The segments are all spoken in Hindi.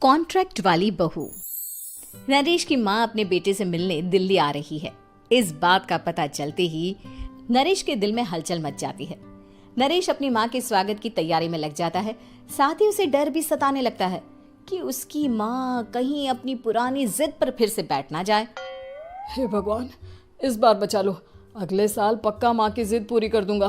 कॉन्ट्रैक्ट वाली बहू। नरेश की माँ अपने बेटे से मिलने दिल्ली आ रही है। इस बात का पता चलते ही नरेश के दिल में हलचल मच जाती है। नरेश अपनी माँ के स्वागत की तैयारी में लग जाता है। साथ ही उसे डर भी सताने लगता है कि उसकी माँ कहीं अपनी पुरानी जिद पर फिर से बैठ ना जाए। हे भगवान, इस बार बचा लो। अगले साल पक्का माँ की जिद पूरी कर दूंगा।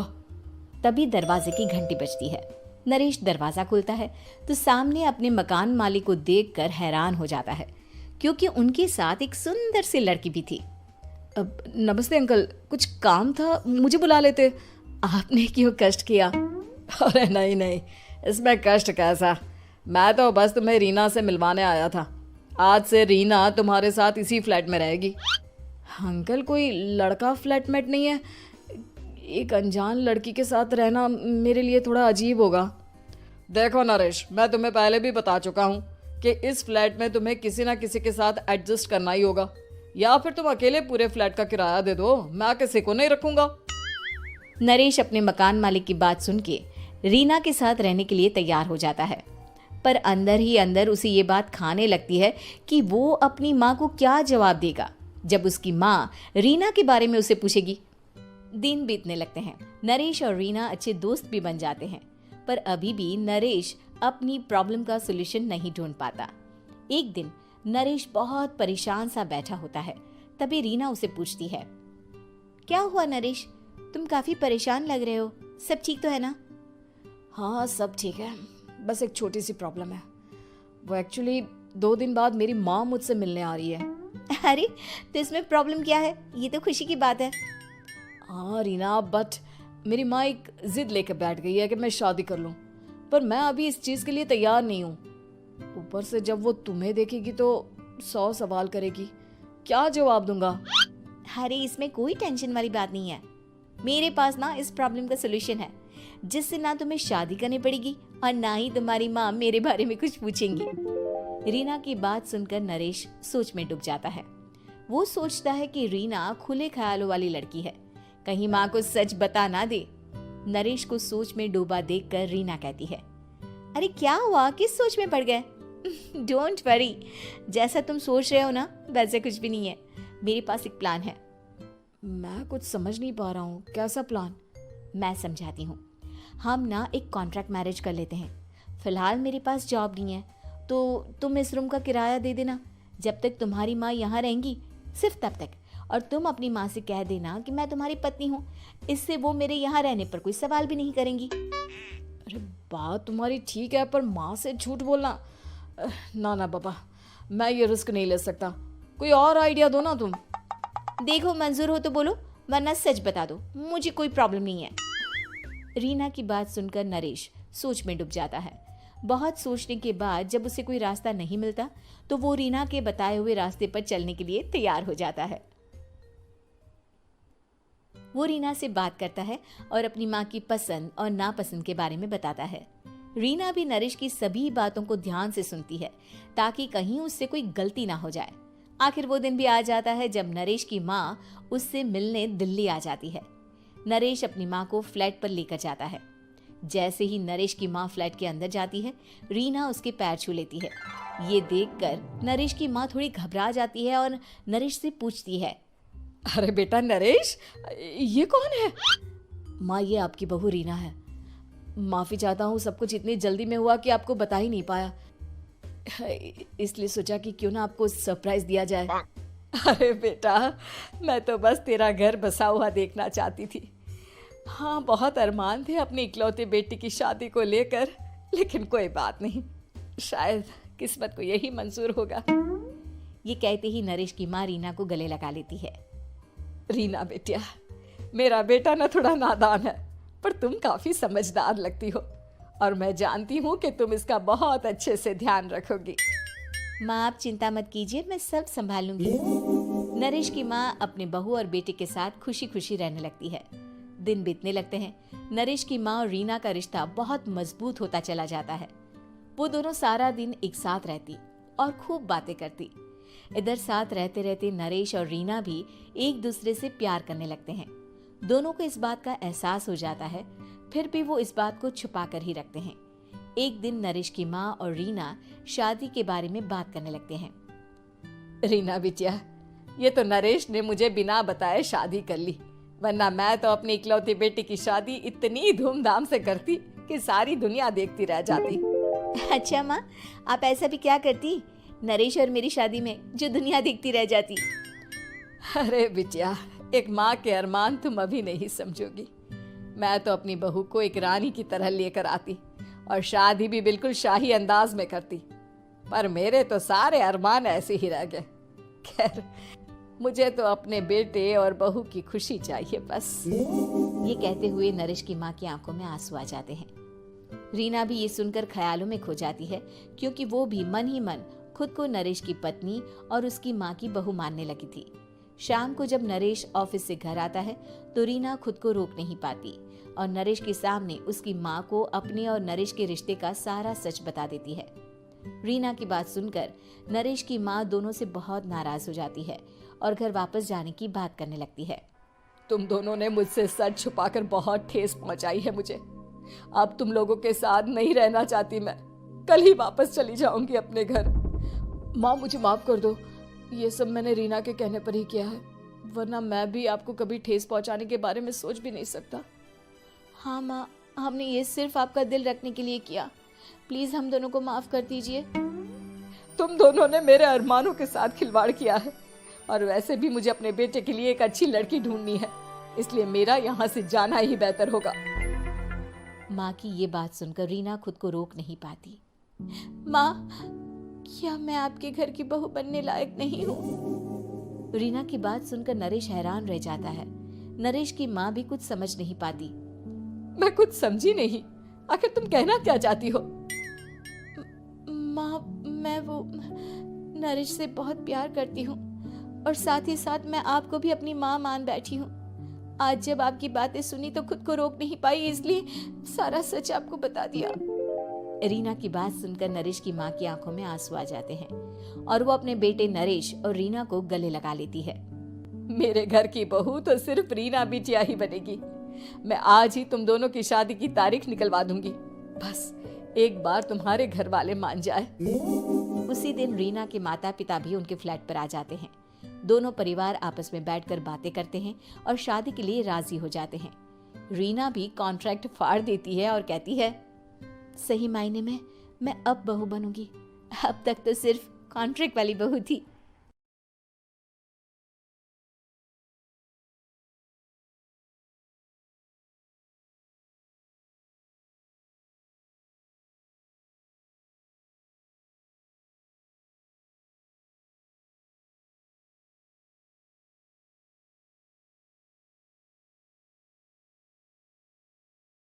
तभी दरवाजे की घंटी बजती है। नरेश दरवाजा खोलता है तो सामने अपने मकान मालिक को देखकर हैरान हो जाता है, क्योंकि उनके साथ एक सुंदर सी लड़की भी थी। अब नमस्ते अंकल, कुछ काम था, मुझे बुला लेते। आपने क्यों कष्ट किया? अरे नहीं नहीं, इसमें कष्ट कैसा। मैं तो बस तुम्हें रीना से मिलवाने आया था। आज से रीना तुम्हारे साथ इसी फ्लैट में रहेगी। अंकल, कोई लड़का फ्लैटमेट नहीं है? एक अनजान लड़की के साथ रहना मेरे लिए थोड़ा अजीब होगा। देखो नरेश, मैं तुम्हें पहले भी बता चुका हूँ कि इस फ्लैट में तुम्हें किसी ना किसी के साथ एडजस्ट करना ही होगा, या फिर तुम अकेले पूरे फ्लैट का किराया दे दो, मैं किसी को नहीं रखूंगा। नरेश अपने मकान मालिक की बात सुन के रीना के साथ रहने के लिए तैयार हो जाता है, पर अंदर ही अंदर उसे ये बात खाने लगती है कि वो अपनी माँ को क्या जवाब देगा जब उसकी माँ रीना के बारे में उसे पूछेगी। दिन बीतने लगते हैं। नरेश और रीना अच्छे दोस्त भी बन जाते हैं, पर अभी भी नरेश अपनी प्रॉब्लम का सॉल्यूशन नहीं ढूंढ पाता। एक दिन नरेश बहुत परेशान सा बैठा होता है। तभी रीना उसे पूछती है, क्या हुआ नरेश, तुम काफी परेशान लग रहे हो, सब ठीक तो है ना? हाँ सब ठीक है, बस एक छोटी सी प्रॉब्लम है। वो एक्चुअली 2 दिन बाद मेरी माँ मुझसे मिलने आ रही है। अरे तो इसमें प्रॉब्लम क्या है, ये तो खुशी की बात है। हाँ रीना, बट मेरी माँ एक जिद लेकर बैठ गई है कि मैं शादी कर लूँ, पर मैं अभी इस चीज़ के लिए तैयार नहीं हूँ। ऊपर से जब वो तुम्हें देखेगी तो 100 सवाल करेगी, क्या जवाब दूंगा? अरे इसमें कोई टेंशन वाली बात नहीं है। मेरे पास ना इस प्रॉब्लम का सलूशन है, जिससे ना तुम्हें शादी करनी पड़ेगी और ना ही तुम्हारी माँ मेरे बारे में कुछ पूछेंगी। रीना की बात सुनकर नरेश सोच में डूब जाता है। वो सोचता है कि रीना खुले ख्यालों वाली लड़की है, कहीं माँ को सच बता ना दे। नरेश को सोच में डूबा देखकर रीना कहती है, अरे क्या हुआ, किस सोच में पड़ गए? डोंट वरी, जैसा तुम सोच रहे हो ना वैसे कुछ भी नहीं है। मेरे पास एक प्लान है। मैं कुछ समझ नहीं पा रहा हूँ, कैसा प्लान? मैं समझाती हूँ। हम ना एक कॉन्ट्रैक्ट मैरिज कर लेते हैं। फिलहाल मेरे पास जॉब नहीं है, तो तुम इस रूम का किराया दे देना जब तक तुम्हारी माँ यहाँ रहेंगी, सिर्फ तब तक। और तुम अपनी माँ से कह देना कि मैं तुम्हारी पत्नी हूँ, इससे वो मेरे यहाँ रहने पर कोई सवाल भी नहीं करेंगी। अरे बात तुम्हारी ठीक है, पर माँ से झूठ बोलना, ना ना बाबा, मैं ये रिस्क नहीं ले सकता। कोई और आइडिया दो ना तुम। देखो मंजूर हो तो बोलो, वरना सच बता दो, मुझे कोई प्रॉब्लम नहीं है। रीना की बात सुनकर नरेश सोच में डूब जाता है। बहुत सोचने के बाद जब उसे कोई रास्ता नहीं मिलता तो वो रीना के बताए हुए रास्ते पर चलने के लिए तैयार हो जाता है। वो रीना से बात करता है और अपनी माँ की पसंद और नापसंद के बारे में बताता है। रीना भी नरेश की सभी बातों को ध्यान से सुनती है, ताकि कहीं उससे कोई गलती ना हो जाए। आखिर वो दिन भी आ जाता है जब नरेश की माँ उससे मिलने दिल्ली आ जाती है। नरेश अपनी माँ को फ्लैट पर लेकर जाता है। जैसे ही नरेश की माँ फ्लैट के अंदर जाती है, रीना उसके पैर छू लेती है। ये देखकर नरेश की माँ थोड़ी घबरा जाती है और नरेश से पूछती है, अरे बेटा नरेश, ये कौन है? माँ ये आपकी बहू रीना है। माफ़ी चाहता हूँ, सब कुछ इतनी जल्दी में हुआ कि आपको बता ही नहीं पाया, इसलिए सोचा कि क्यों ना आपको सरप्राइज दिया जाए। अरे बेटा, मैं तो बस तेरा घर बसा हुआ देखना चाहती थी। हाँ, बहुत अरमान थे अपनी इकलौती बेटी की शादी को लेकर, लेकिन कोई बात नहीं, शायद किस्मत को यही मंजूर होगा। ये कहते ही नरेश की माँ रीना को गले लगा लेती है। रीना बेटिया, मेरा बेटा ना थोड़ा नादान है, पर तुम काफी समझदार लगती हो, और मैं जानती हूँ कि तुम इसका बहुत अच्छे से ध्यान रखोगी। माँ आप चिंता मत कीजिए, मैं सब संभाल लूंगी। नरेश की माँ अपने बहू और बेटे के साथ खुशी खुशी रहने लगती है। दिन बीतने लगते हैं। नरेश की माँ और रीना का रिश्ता बहुत मजबूत होता चला जाता है। वो दोनों सारा दिन एक साथ रहती और खूब बातें करती। इधर साथ रहते रहते नरेश और रीना भी एक दूसरे से प्यार करने लगते हैं। दोनों को इस बात का एहसास हो जाता है, फिर भी वो इस बात को छुपा कर ही रखते हैं। एक दिन नरेश की माँ और रीना शादी के बारे में बात करने लगते हैं। रीना बिटिया, ये तो नरेश ने मुझे बिना बताए शादी कर ली, वरना मैं तो अपनी इकलौती बेटी की शादी इतनी धूमधाम से करती कि सारी दुनिया देखती रह जाती। अच्छा माँ, आप ऐसा भी क्या करती नरेश और मेरी शादी में जो दुनिया देखती रह जाती? अरे बिटिया, एक माँ के अरमान तुम अभी नहीं समझोगी। मैं तो अपनी बहू को एक रानी की तरह लेकर आती और शादी भी बिल्कुल शाही अंदाज में करती, पर मेरे तो सारे अरमान ऐसे ही रह गए। खैर, मुझे तो अपने बेटे और बहू की खुशी चाहिए बस। ये कहते हुए नरेश की माँ की आंखों में आंसू आ जाते हैं। रीना भी ये सुनकर ख्यालों में खो जाती है, क्योंकि वो भी मन ही मन खुद को नरेश की पत्नी और उसकी माँ की बहू मानने लगी थी। शाम को जब नरेश ऑफिस से घर आता है तो रीना खुद को रोक नहीं पाती और नरेश के सामने उसकी माँ को अपने और नरेश के रिश्ते का सारा सच बता देती है। रीना की बात सुनकर नरेश की माँ दोनों से बहुत नाराज हो जाती है और घर वापस जाने की बात करने लगती है। तुम दोनों ने मुझसे सच छुपाकर बहुत ठेस पहुंचाई है मुझे। अब तुम लोगों के साथ नहीं रहना चाहती मैं, कल ही वापस चली जाऊंगी अपने घर। माँ, मुझे माफ कर दो, ये सब मैंने रीना के कहने पर ही किया है, वरना मैं भी आपको कभी ठेस पहुंचाने के बारे में सोच भी नहीं सकता। हाँ माँ, हमने ये सिर्फ आपका दिल रखने के लिए किया, प्लीज हम दोनों को माफ कर दीजिए। तुम दोनों ने मेरे अरमानों के साथ खिलवाड़ किया है, और वैसे भी मुझे अपने बेटे के लिए एक अच्छी लड़की ढूंढनी है, इसलिए मेरा यहाँ से जाना ही बेहतर होगा। माँ की ये बात सुनकर रीना खुद को रोक नहीं पाती। माँ, क्या मैं आपके घर की बहू बनने लायक नहीं हूँ? रीना की बात सुनकर नरेश हैरान रह जाता है। नरेश की माँ भी कुछ समझ नहीं पाती। मैं कुछ समझी नहीं, आखिर तुम कहना क्या चाहती हो? माँ, मैं वो नरेश से बहुत प्यार करती हूँ और साथ ही साथ मैं आपको भी अपनी माँ मान बैठी हूँ। आज जब आपकी बातें सुनी तो खुद को रोक नहीं पाई, इसलिए सारा सच आपको बता दिया। रीना की बात सुनकर नरेश की माँ की आंखों में आंसू आ जाते हैं और वो अपने बेटे नरेश और रीना को गले लगा लेती है। मेरे घर की बहू तो सिर्फ रीना बिटिया ही बनेगी। मैं आज ही तुम दोनों की शादी की तारीख निकलवा दूंगी, बस एक बार तुम्हारे घर वाले मान जाए। उसी दिन रीना के माता पिता भी उनके फ्लैट पर आ जाते हैं। दोनों परिवार आपस में बैठकर बातें करते हैं और शादी के लिए राजी हो जाते हैं। रीना भी कॉन्ट्रैक्ट फाड़ देती है और कहती है, सही मायने में मैं अब बहू बनूंगी, अब तक तो सिर्फ कॉन्ट्रैक्ट वाली बहू थी।